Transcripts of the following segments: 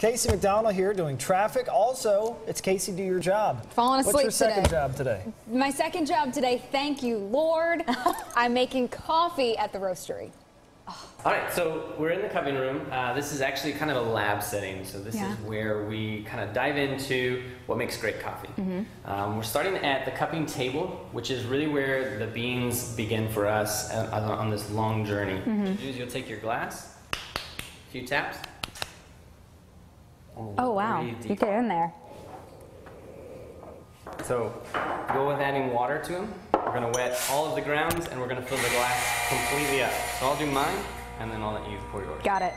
Kacie McDonnell here doing traffic. Also, it's Kacie Do Your Job. Falling asleep today. What's your second job today? My second job today, thank you, Lord. I'm making coffee at the Roasterie. All right, so we're in the cupping room. This is actually kind of a lab setting, so this is where we kind of dive into what makes great coffee. We're starting at the cupping table, which is really where the beans begin for us on this long journey. What you do is you'll take your glass, a few taps. Oh wow, you get in there. So go with adding water to them. We're going to wet all of the grounds and we're going to fill the glass completely up. So I'll do mine and then I'll let you pour yours. Got it.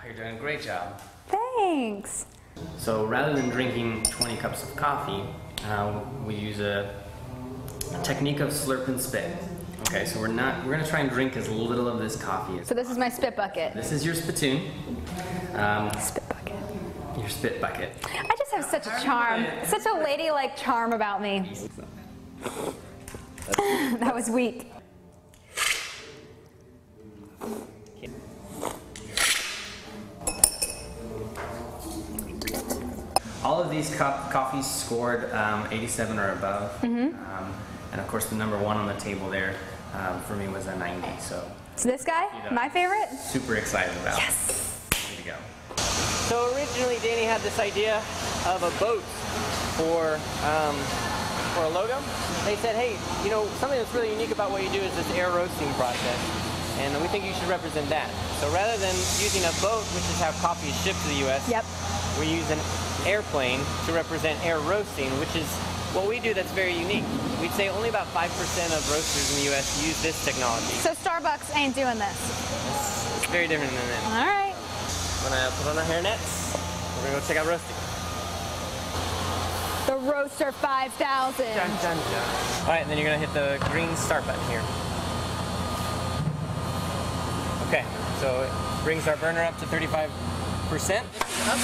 You're doing a great job. Thanks. So rather than drinking 20 cups of coffee, we use a technique of slurp and spit. Okay, so we're going to try and drink as little of this coffee as So this is my spit bucket. This is your spittoon. Spit bucket. Your spit bucket. I just have such a charm, such a ladylike charm about me. That was weak. All of these coffees scored 87 or above. And of course the number one on the table there for me was a 90. So this guy, my favorite? Super excited about. Yes. Here we go. So originally Danny had this idea of a boat for a logo. They said, hey, you know, something that's really unique about what you do is this air roasting process. And we think you should represent that. So rather than using a boat, which is how coffee is shipped to the U.S., we use an airplane to represent air roasting, which is what we do that's very unique. We'd say only about 5% of roasters in the U.S. use this technology. So Starbucks ain't doing this. It's very different than that. All right. We're gonna put on our hairnets. We're gonna go check out roasting. The Roaster 5000. Dun, dun, dun. All right, and then you're gonna hit the green start button here. Okay, so it brings our burner up to 35%. Up.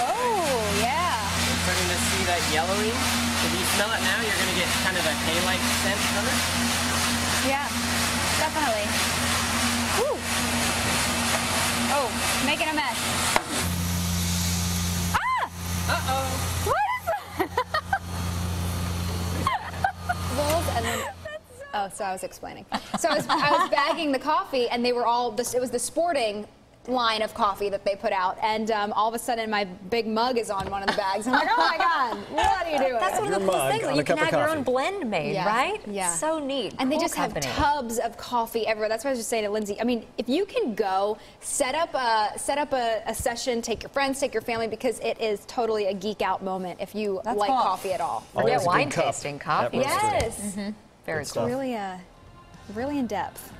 Oh, yeah. We're starting to see that yellowing. If you smell it now, you're going to get kind of a hay-like scent from it. Yeah, definitely. Woo. Oh, making a mess. Ah! Uh-oh. What is that? And then, oh, so I was explaining. So I was bagging the coffee, and they were all, it was the sporting line of coffee that they put out, and all of a sudden my big mug is on one of the bags. I'm like, oh my God, what are you doing? That's one of the cool things. You can have your own blend made, right? Yeah. So neat. And cool they just company. have tubs of coffee everywhere. That's what I was just saying to Lindsay. I mean, if you can go set up a session, take your friends, take your family, because it is totally a geek out moment if you like coffee at all. Yeah, wine tasting coffee. Yes. Very cool. Really in depth.